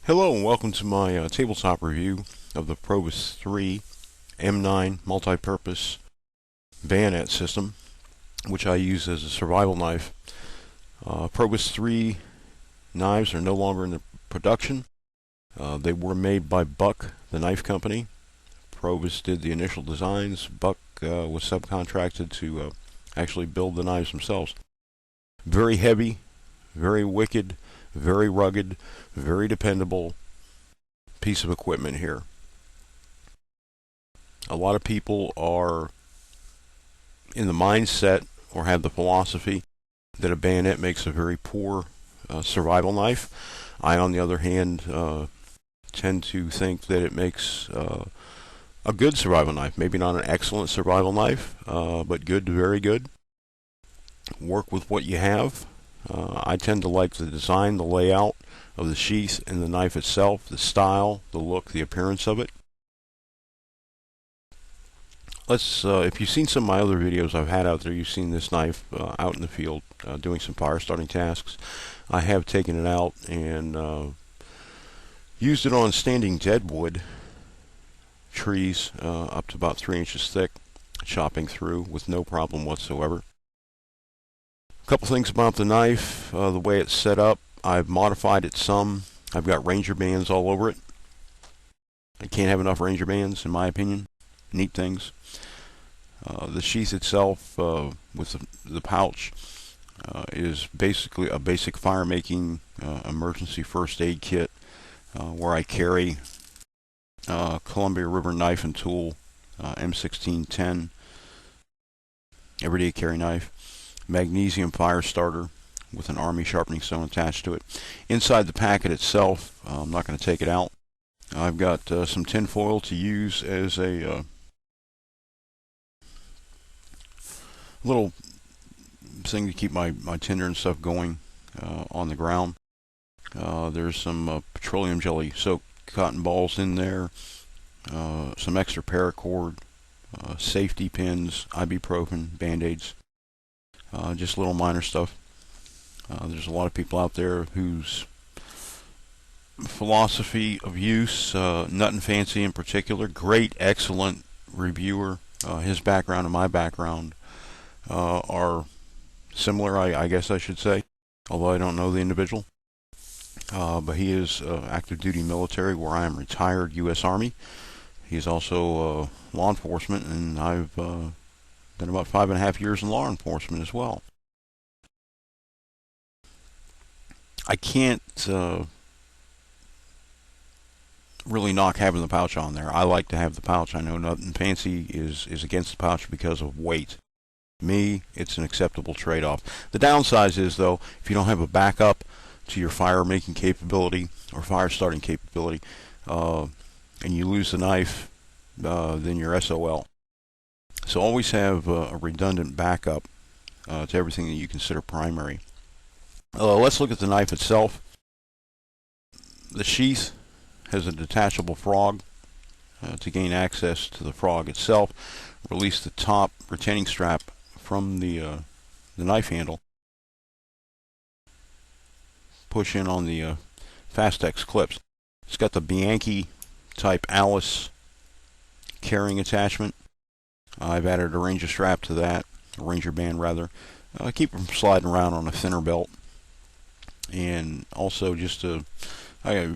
Hello and welcome to my tabletop review of the Phrobis 3 M-9 multi-purpose bayonet system, which I use as a survival knife. Phrobis 3 knives are no longer in the production. They were made by Buck, the knife company. Phrobis did the initial designs. Buck was subcontracted to actually build the knives themselves. Very heavy, very wicked, very rugged, very dependable piece of equipment here. A lot of people are in the mindset or have the philosophy that a bayonet makes a very poor survival knife. I, on the other hand, tend to think that it makes a good survival knife. Maybe not an excellent survival knife, but good to very good. Work with what you have. I tend to like the design, the layout of the sheath and the knife itself, the style, the look, the appearance of it. If you've seen some of my other videos I've had out there, you've seen this knife out in the field doing some fire starting tasks. I have taken it out and used it on standing deadwood trees up to about 3 inches thick, chopping through with no problem whatsoever. A couple things about the knife, the way it's set up. I've modified it some. I've got Ranger bands all over it. I can't have enough Ranger bands, in my opinion. Neat things. The sheath itself, with the pouch, is basically a basic fire-making emergency first aid kit, where I carry Columbia River knife and tool, M1610, everyday carry knife. Magnesium fire starter with an Army sharpening stone attached to it. Inside the packet itself, I'm not going to take it out. I've got some tin foil to use as a little thing to keep my tinder and stuff going on the ground. There's some petroleum jelly soaked cotton balls in there, some extra paracord, safety pins, ibuprofen, band-aids. Just little minor stuff. There's a lot of people out there whose philosophy of use, Nut and Fancy in particular, great, excellent reviewer. His background and my background are similar, I guess I should say, although I don't know the individual. But he is active duty military, where I am retired U.S. Army. He's also law enforcement, and I've been about 5.5 years in law enforcement as well. I can't really knock having the pouch on there. I like to have the pouch. I know Nothing Fancy is against the pouch because of weight. Me, it's an acceptable trade-off. The downside is, though, if you don't have a backup to your fire-making capability or fire-starting capability, and you lose the knife, then you're SOL. So always have a redundant backup to everything that you consider primary. Let's look at the knife itself. The sheath has a detachable frog to gain access to the frog itself. Release the top retaining strap from the knife handle. Push in on the Fastex clips. It's got the Bianchi type Alice carrying attachment. I've added a Ranger strap to that, a Ranger band rather. Keep them sliding around on a thinner belt. And also just to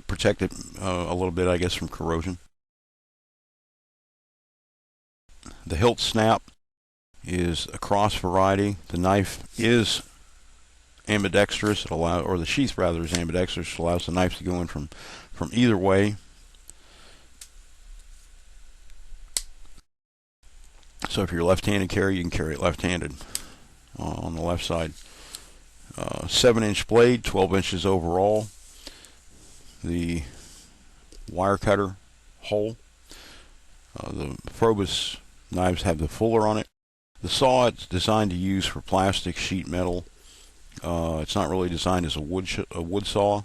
protect it a little bit, I guess, from corrosion. The hilt snap is a cross variety. The knife is ambidextrous, or the sheath rather is ambidextrous. It allows the knife to go in from either way. So if you're a left-handed carrier, you can carry it left-handed on the left side. 7-inch blade, 12 inches overall. The wire cutter hole. The Phrobis knives have the fuller on it. The saw, it's designed to use for plastic, sheet metal. It's not really designed as a wood saw.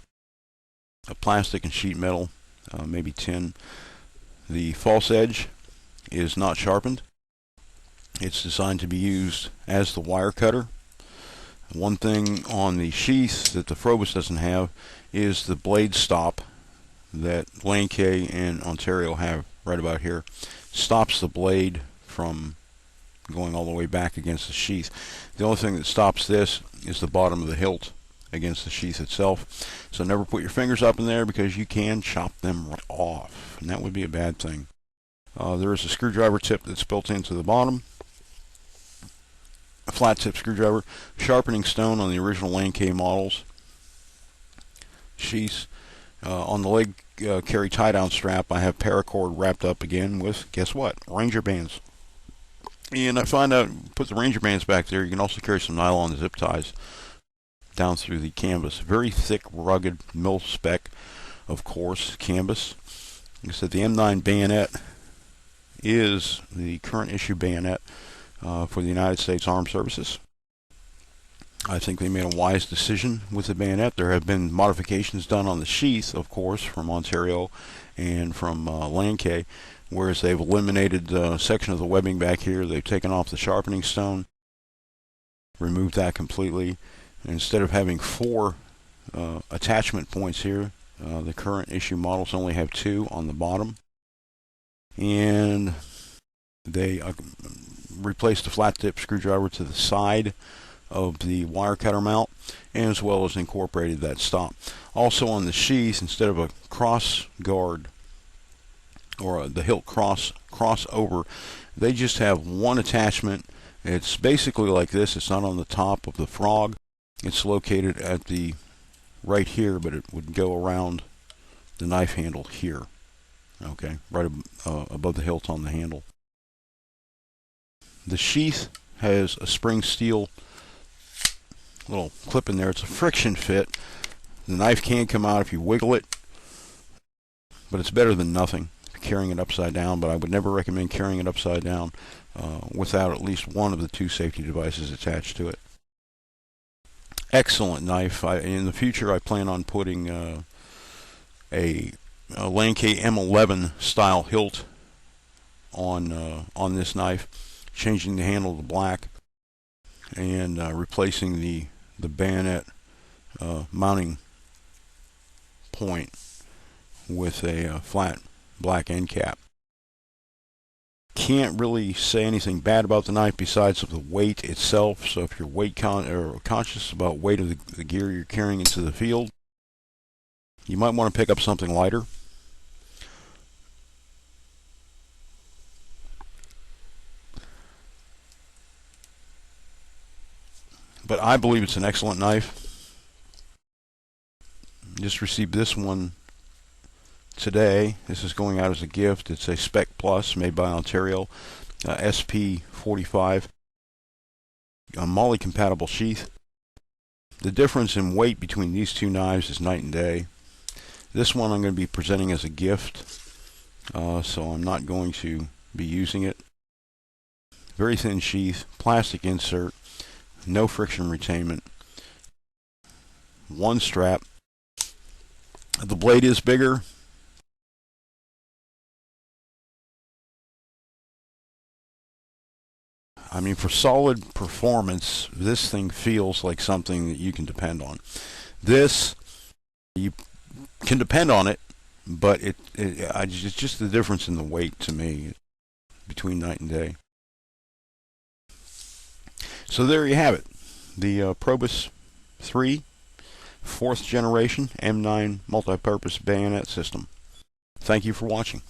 Plastic and sheet metal, maybe tin. The false edge is not sharpened. It's designed to be used as the wire cutter. One thing on the sheath that the Phrobis doesn't have is the blade stop that Lan-Cay and Ontario have right about here. Stops the blade from going all the way back against the sheath. The only thing that stops this is the bottom of the hilt against the sheath itself. So never put your fingers up in there, because you can chop them right off, and that would be a bad thing. There is a screwdriver tip that's built into the bottom. A flat tip screwdriver. Sharpening stone on the original Lan-Cay models. Sheaths. On the leg carry tie-down strap, I have paracord wrapped up again with, guess what, Ranger bands. And I find out, put the Ranger bands back there, you can also carry some nylon zip ties down through the canvas. Very thick, rugged, mil-spec, of course, canvas. Like I said, the M-9 bayonet is the current issue bayonet for the United States Armed Services. I think they made a wise decision with the bayonet. There have been modifications done on the sheath, of course, from Ontario and from Lan-Cay, whereas they've eliminated a section of the webbing back here. They've taken off the sharpening stone, removed that completely. And instead of having 4 attachment points here, the current issue models only have 2 on the bottom. And they replaced the flat tip screwdriver to the side of the wire cutter mount, and as well as incorporated that stop. Also on the sheath, instead of a cross guard or the hilt crossover, they just have one attachment. It's basically like this. It's not on the top of the frog. It's located at the right here, but it would go around the knife handle here. Okay, right above the hilt on the handle. The sheath has a spring steel little clip in there. It's a friction fit. The knife can come out if you wiggle it, but it's better than nothing carrying it upside down. But I would never recommend carrying it upside down without at least one of the 2 safety devices attached to it. Excellent knife. In the future, I plan on putting a Lan-Cay M11 style hilt on this knife, changing the handle to black, and replacing the bayonet mounting point with a flat black end cap. Can't really say anything bad about the knife besides of the weight itself. So if you're conscious about weight of the gear you're carrying into the field, you might want to pick up something lighter. But I believe it's an excellent knife. Just received this one today. This is going out as a gift. It's a Spec Plus made by Ontario, SP45, a MOLLE compatible sheath. The difference in weight between these 2 knives is night and day. This one I'm going to be presenting as a gift, so I'm not going to be using it. Very thin sheath, plastic insert, no friction retainment, 1 strap. The blade is bigger. I mean, for solid performance, this thing feels like something that you can depend on. This, you can depend on it, but it's just the difference in the weight to me between night and day. So there you have it, the Phrobis 3 4th generation M-9 multi-purpose bayonet system. Thank you for watching.